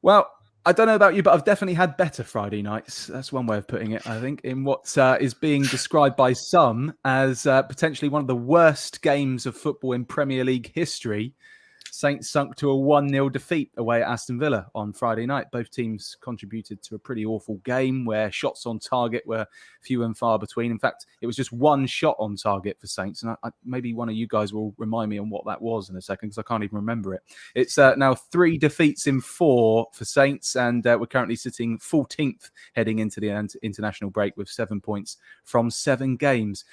Well, I don't know about you, but I've definitely had better Friday nights. That's one way of putting it, I think, in what is being described by some as potentially one of the worst games of football in Premier League history. Saints sunk to a 1-0 defeat away at Aston Villa on Friday night. Both teams contributed to a pretty awful game where shots on target were few and far between. In fact, it was just one shot on target for Saints. And maybe one of you guys will remind me on what that was in a second, because I can't even remember it. It's now 3 defeats in 4 for Saints, and we're currently sitting 14th heading into the international break with 7 points from 7 games.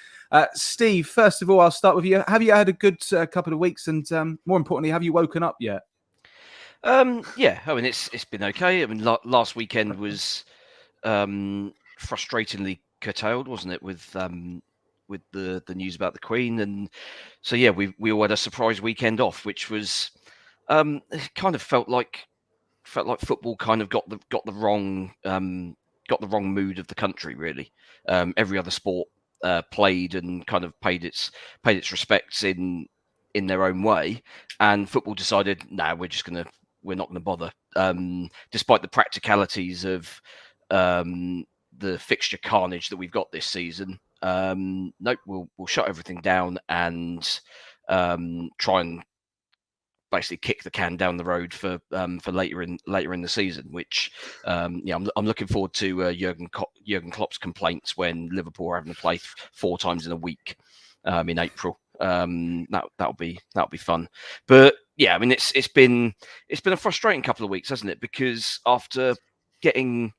Steve, first of all, I'll start with you. Have you had a good couple of weeks? And more importantly, have you woken up yet? Yeah, I mean, it's been okay. I mean, last weekend was frustratingly curtailed, wasn't it, with the news about the Queen, and so yeah, we all had a surprise weekend off, which was it kind of felt like football kind of got the wrong mood of the country, really. Every other sport played and kind of paid its respects in their own way, and football decided, we're not gonna bother, despite the practicalities of the fixture carnage that we've got this season. Nope, we'll shut everything down and try and basically kick the can down the road for later in the season. Which I'm looking forward to Jurgen Klopp's complaints when Liverpool are having to play 4 times in a week in April. That'll be fun. But yeah, I mean, it's been a frustrating couple of weeks, hasn't it? Because after getting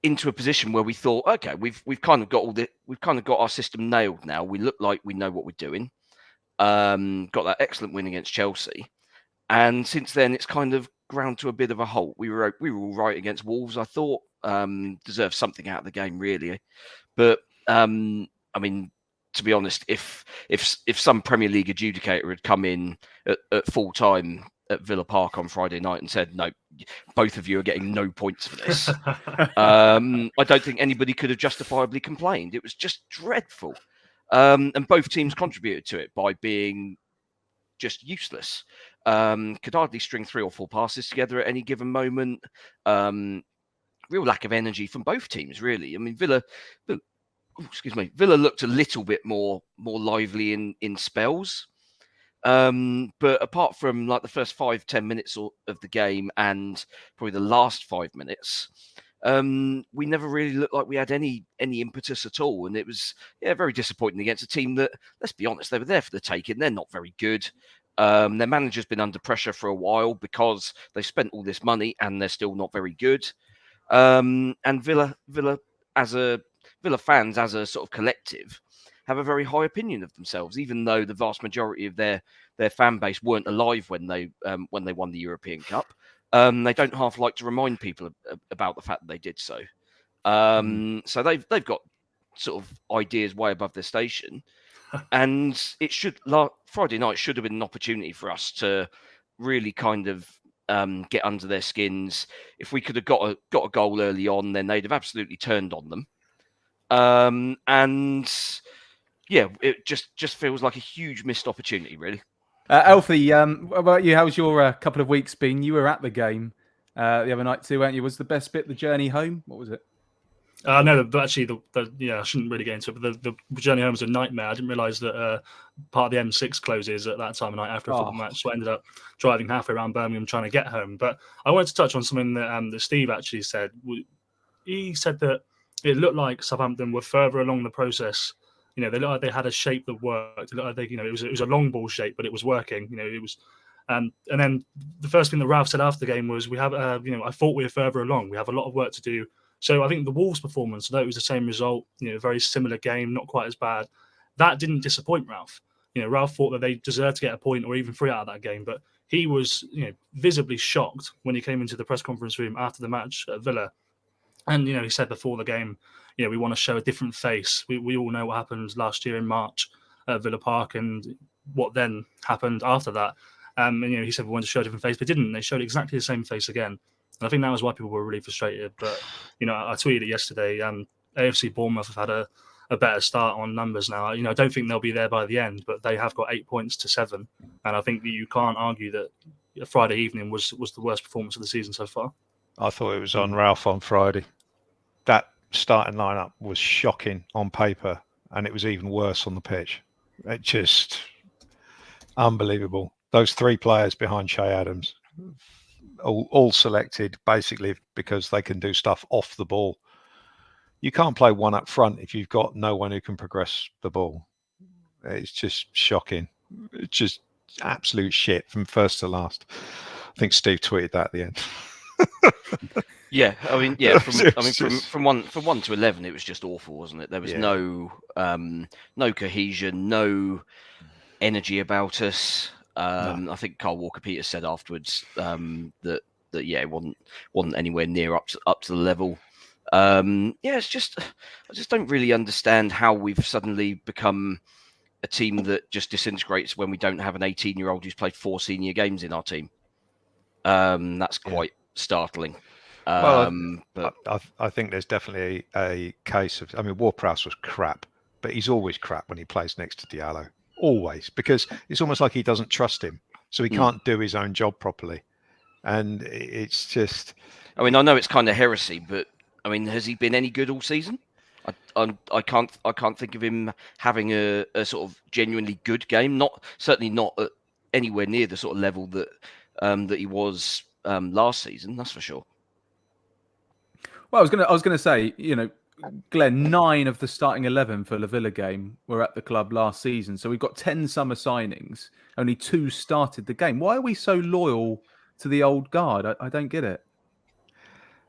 into a position where we thought, okay, we've kind of got our system nailed now. We look like we know what we're doing. Got that excellent win against Chelsea, and since then it's kind of ground to a bit of a halt. We were all right against Wolves. I thought deserved something out of the game, really. But I mean, to be honest, if some Premier League adjudicator had come in at full time at Villa Park on Friday night and said, no, both of you are getting no points for this, I don't think anybody could have justifiably complained. It was just dreadful. And both teams contributed to it by being just useless. Could hardly string 3 or 4 passes together at any given moment. Real lack of energy from both teams, really. I mean, Villa looked a little bit more lively in spells. But apart from like the first 5-10 minutes of the game and probably the last 5 minutes, we never really looked like we had any impetus at all. And it was very disappointing against a team that, let's be honest, they were there for the taking. They're not very good. Their manager's been under pressure for a while because they spent all this money and they're still not very good. And Villa fans as a sort of collective have a very high opinion of themselves, even though the vast majority of their fan base weren't alive when they won the European Cup. They don't half like to remind people about the fact that they did so. So they've got sort of ideas way above their station, and Friday night should have been an opportunity for us to really kind of get under their skins. If we could have got a goal early on, then they'd have absolutely turned on them. And yeah, it just feels like a huge missed opportunity, really. Alfie, what about you? How's your couple of weeks been? You were at the game the other night too, weren't you? Was the best bit the journey home? What was it? No, but actually, I shouldn't really get into it, but the journey home was a nightmare. I didn't realise that part of the M6 closes at that time of night after a football match, so I ended up driving halfway around Birmingham trying to get home. But I wanted to touch on something that Steve actually said. He said that it looked like Southampton were further along the process. They looked like they had a shape that worked. It looked like it was a long ball shape, but it was working. It was. And then the first thing that Ralph said after the game was, "We have, I thought we were further along. We have a lot of work to do." So I think the Wolves' performance, although it was the same result, very similar game, not quite as bad, that didn't disappoint Ralph. Ralph thought that they deserved to get a point or even 3 out of that game, but he was, visibly shocked when he came into the press conference room after the match at Villa. And, he said before the game, we want to show a different face. We all know what happened last year in March at Villa Park and what then happened after that. And, he said we wanted to show a different face, but didn't. They showed exactly the same face again. And I think that was why people were really frustrated. But, I tweeted it yesterday. AFC Bournemouth have had a better start on numbers now. I don't think they'll be there by the end, but they have got 8 points to 7. And I think that you can't argue that Friday evening was the worst performance of the season so far. I thought it was on Ralph on Friday. That starting lineup was shocking on paper, and it was even worse on the pitch. It just unbelievable. Those 3 players behind Che Adams, all selected basically because they can do stuff off the ball. You can't play one up front if you've got no one who can progress the ball. It's just shocking. It's just absolute shit from first to last. I think Steve tweeted that at the end. Yeah, I mean, from 1 to 11, it was just awful, wasn't it? There was no cohesion, no energy about us. I think Carl Walker-Peters said afterwards that it wasn't anywhere near up to the level. It's just I just don't really understand how we've suddenly become a team that just disintegrates when we don't have an 18-year-old who's played 4 senior games in our team. That's quite startling. Well, I think there's definitely a case of. I mean, Ward-Prowse was crap, but he's always crap when he plays next to Diallo. Always, because it's almost like he doesn't trust him, so he can't do his own job properly. And it's just. I mean, I know it's kind of heresy, but I mean, has he been any good all season? I can't think of him having a sort of genuinely good game. Certainly not at anywhere near the sort of level that he was last season. That's for sure. Well, I was gonna say, Glen, 9 of the starting 11 for the Villa game were at the club last season. So we've got 10 summer signings. Only 2 started the game. Why are we so loyal to the old guard? I don't get it.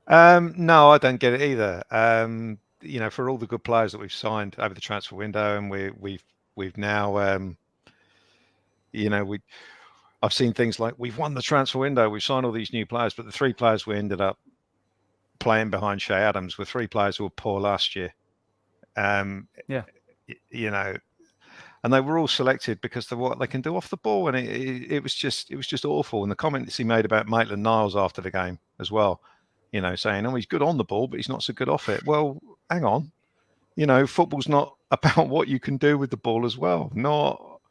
No, I don't get it either. For all the good players that we've signed over the transfer window, and we've now, I've seen things like we've won the transfer window, we've signed all these new players, but the 3 players we ended up playing behind Che Adams were 3 players who were poor last year. And they were all selected because of what they can do off the ball, and it was just awful. And the comments he made about Maitland-Niles after the game as well, saying, "Oh, he's good on the ball, but he's not so good off it." Well, hang on, football's not about what you can do with the ball as well. Not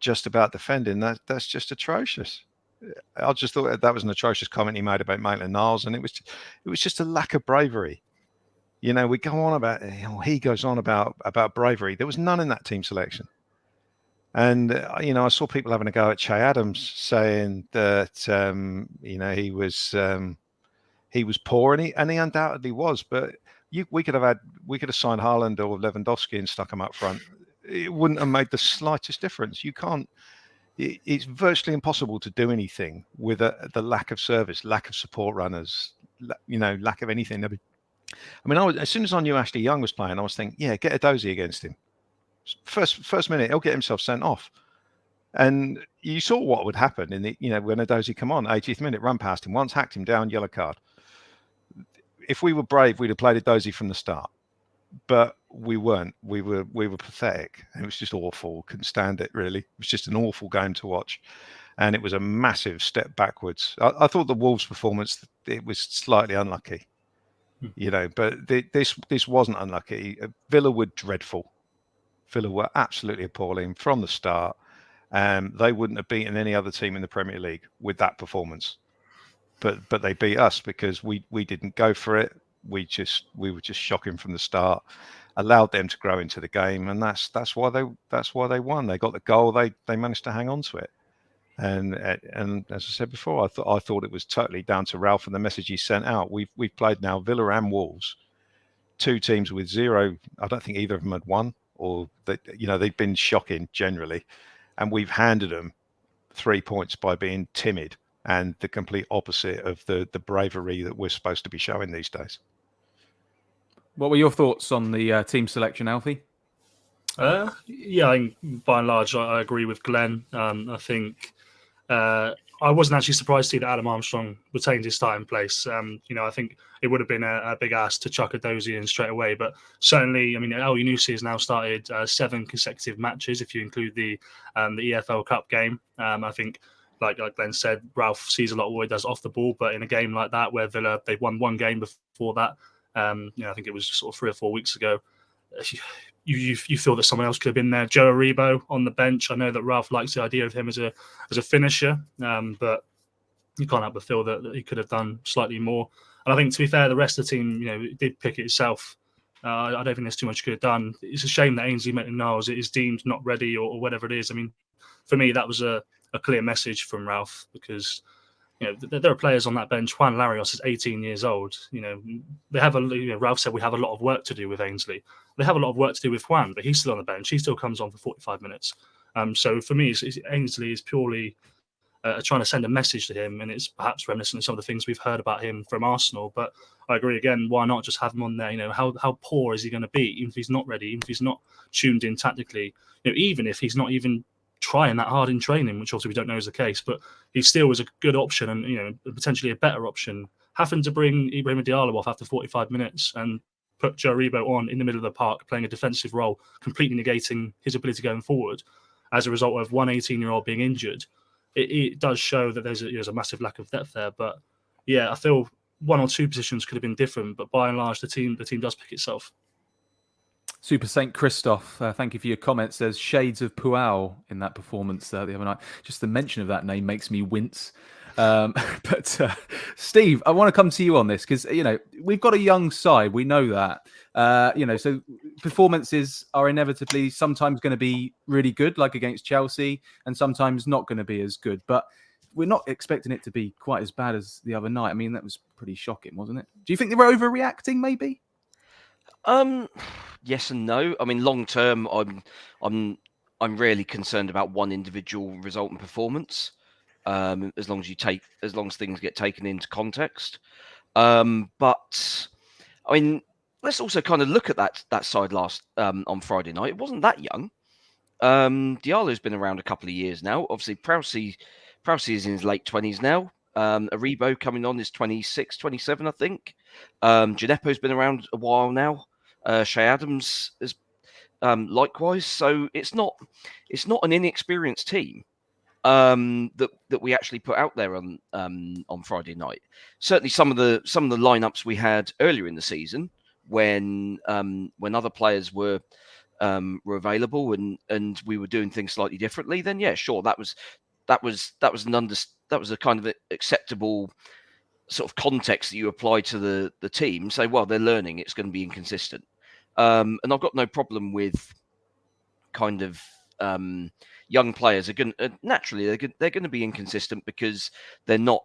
just about defending. That's just atrocious. I just thought that was an atrocious comment he made about Maitland-Niles, and it was just a lack of bravery. We go on about, he goes on about bravery. There was none in that team selection. And, I saw people having a go at Che Adams, saying that, he was poor, and he undoubtedly was. But we could have signed Haaland or Lewandowski and stuck him up front. It wouldn't have made the slightest difference. You can't. It's virtually impossible to do anything with the lack of service, lack of support runners, lack of anything. As soon as I knew Ashley Young was playing, I was thinking, get a dozy against him. First minute, he'll get himself sent off. And you saw what would happen when a dozy come on, 80th minute, run past him once, hacked him down, yellow card. If we were brave, we'd have played a dozy from the start. But we weren't. We were pathetic. It was just awful. Couldn't stand it, really. It was just an awful game to watch. And it was a massive step backwards. I thought the Wolves' performance, it was slightly unlucky. But this wasn't unlucky. Villa were dreadful. Villa were absolutely appalling from the start. They wouldn't have beaten any other team in the Premier League with that performance. But they beat us because we didn't go for it. We were just shocking from the start, allowed them to grow into the game, and that's why they won. They got the goal. They managed to hang on to it, and as I said before, I thought it was totally down to Ralph and the message he sent out. We've played now Villa and Wolves, 2 teams with 0. I don't think either of them had won, or they've been shocking generally, and we've handed them 3 points by being timid and the complete opposite of the bravery that we're supposed to be showing these days. What were your thoughts on the team selection, Alfie? By and large, I agree with Glenn. I think I wasn't actually surprised to see that Adam Armstrong retained his starting place. I think it would have been a big ask to chuck a dozy in straight away. But certainly, El Yunusi has now started 7 consecutive matches, if you include the EFL Cup game. I think, like Glenn said, Ralph sees a lot of what he does off the ball. But in a game like that, where Villa, they've won 1 game before that, I think it was sort of 3 or 4 weeks ago, you feel that someone else could have been there. Joe Aribo on the bench. I know that Ralph likes the idea of him as a finisher, but you can't help but feel that he could have done slightly more. And I think, to be fair, the rest of the team, did pick it itself. I don't think there's too much could have done. It's a shame that Ainsley Maitland-Niles is deemed not ready or whatever it is. I mean, for me, that was a clear message from Ralph, because there are players on that bench. Juan Larios is 18 years old. They have Ralph said we have a lot of work to do with Ainsley. They have a lot of work to do with Juan, but he's still on the bench. He still comes on for 45 minutes. So for me, Ainsley is purely trying to send a message to him, and it's perhaps reminiscent of some of the things we've heard about him from Arsenal. But I agree again. Why not just have him on there? How poor is he going to be, even if he's not ready, even if he's not tuned in tactically, even if he's not even trying that hard in training, which also we don't know is the case, but he still was a good option and potentially a better option. Having to bring Ibrahim Diallo off after 45 minutes and put Joe Aribo on in the middle of the park playing a defensive role, completely negating his ability going forward as a result of one 18-year-old being injured, it does show that there's a massive lack of depth there. But yeah, I feel one or two positions could have been different, but by and large the team does pick itself. Super Saint Christoph, thank you for your comments. There's shades of Puao in that performance the other night. Just the mention of that name makes me wince. But Steve, I want to come to you on this because, we've got a young side. We know that. So performances are inevitably sometimes going to be really good, like against Chelsea, and sometimes not going to be as good. But we're not expecting it to be quite as bad as the other night. I mean, that was pretty shocking, wasn't it? Do you think they were overreacting, maybe? Yes and no. I mean, long term, I'm really concerned about one individual result and performance. As long as things get taken into context. But I mean, let's also kind of look at that side last on Friday night. It wasn't that young. Diallo's been around a couple of years now. Obviously, Prowse is in his late 20s now. Aribo coming on is 26, 27, I think. Gineppo's been around a while now. Shea Adams is likewise. So it's not an inexperienced team that we actually put out there on Friday night. Certainly, some of the lineups we had earlier in the season when other players were available and we were doing things slightly differently. Then yeah, sure, that was a kind of acceptable sort of context that you apply to the team. Say, well, they're learning; it's going to be inconsistent, and I've got no problem with kind of young players are going naturally they're going to be inconsistent because they're not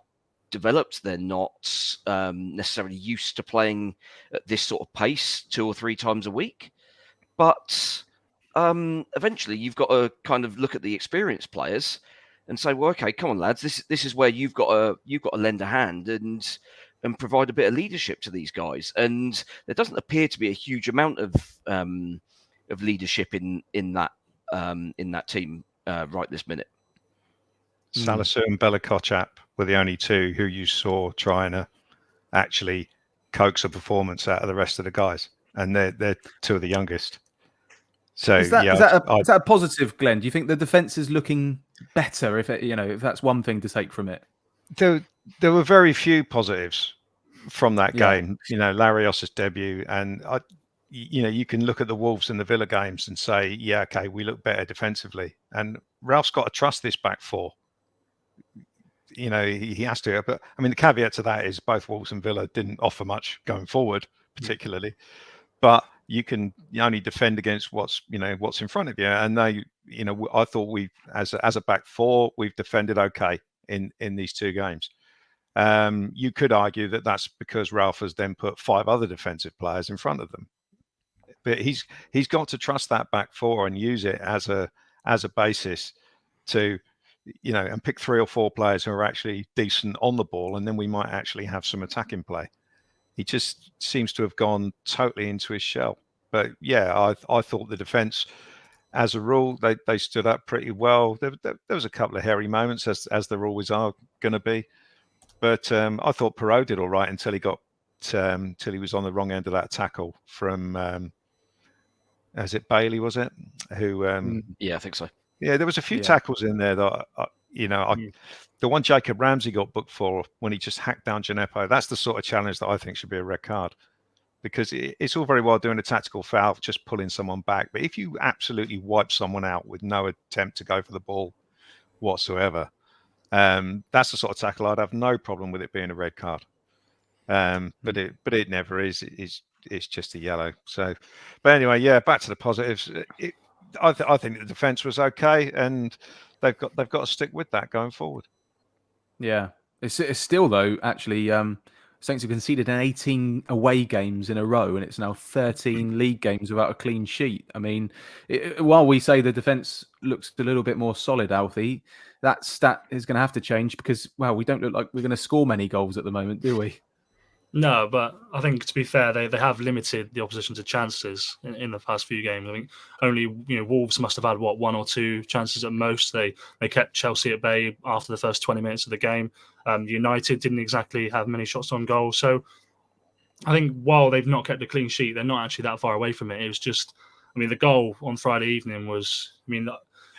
developed, they're not necessarily used to playing at this sort of pace 2 or 3 times a week. But eventually, you've got to kind of look at the experienced players and say, well, okay, come on, lads, this is where you've got to lend a hand and provide a bit of leadership to these guys. And there doesn't appear to be a huge amount of leadership in that team right this minute. Salisu and Bella-Kotchap were the only two who you saw trying to actually coax a performance out of the rest of the guys, and they're two of the youngest. So is that a positive, Glenn? Do you think the defence is looking better? If that's one thing to take from it, there were very few positives from that game. Larios' debut, and you can look at the Wolves and the Villa games and say, yeah, okay, we look better defensively. And Ralph's got to trust this back four. He has to. But I mean, the caveat to that is both Wolves and Villa didn't offer much going forward, particularly. But you can only defend against what's in front of you. And I thought we, as a back four, we've defended okay in these 2 games. You could argue that that's because Ralph has then put 5 other defensive players in front of them. But he's got to trust that back four and use it as a basis to, and pick 3 or 4 players who are actually decent on the ball, and then we might actually have some attacking play. He just seems to have gone totally into his shell. But yeah, I thought the defence, as a rule, they stood up pretty well. There was a couple of hairy moments, as there always are going to be. But I thought Perot did all right until he got till he was on the wrong end of that tackle from. Is it Bailey? Was it who? Yeah, I think so. Yeah, there was a few tackles in there that the one Jacob Ramsey got booked for when he just hacked down Gineppo. That's the sort of challenge that I think should be a red card. because it's all very well doing a tactical foul, just pulling someone back. But if you absolutely wipe someone out with no attempt to go for the ball whatsoever, that's the sort of tackle I'd have no problem with it being a red card. But it never is. It's just a yellow. So, but anyway, yeah. Back to the positives. I think the defence was okay, and they've got to stick with that going forward. Yeah, it's still though actually. Saints have conceded 18 away games in a row, and it's now 13 league games without a clean sheet. I mean, while we say the defence looks a little bit more solid, Alfie, that stat is going to have to change because, well, we don't look like we're going to score many goals at the moment, do we? No, but I think to be fair, they have limited the opposition to chances in the past few games. I think only Wolves must have had one or two chances at most. They kept Chelsea at bay after the first 20 minutes of the game. United didn't exactly have many shots on goal. So I think while they've not kept a clean sheet, they're not actually that far away from it. It was just, the goal on Friday evening was,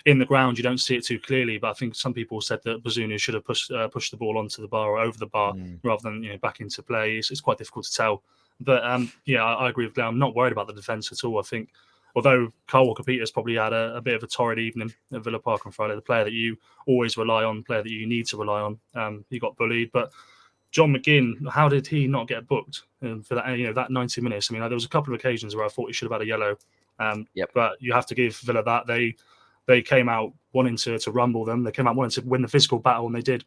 in the ground, you don't see it too clearly, but I think some people said that Bazunu should have pushed the ball onto the bar or over the bar rather than back into play. It's quite difficult to tell. But I agree with Glen. I'm not worried about the defence at all. I think, although Kyle Walker-Peters probably had a bit of a torrid evening at Villa Park on Friday, the player that you always rely on, player that you need to rely on, he got bullied. But John McGinn, how did he not get booked for that? That 90 minutes. There was a couple of occasions where I thought he should have had a yellow. But you have to give Villa that. They came out wanting to rumble them. They came out wanting to win the physical battle, and they did.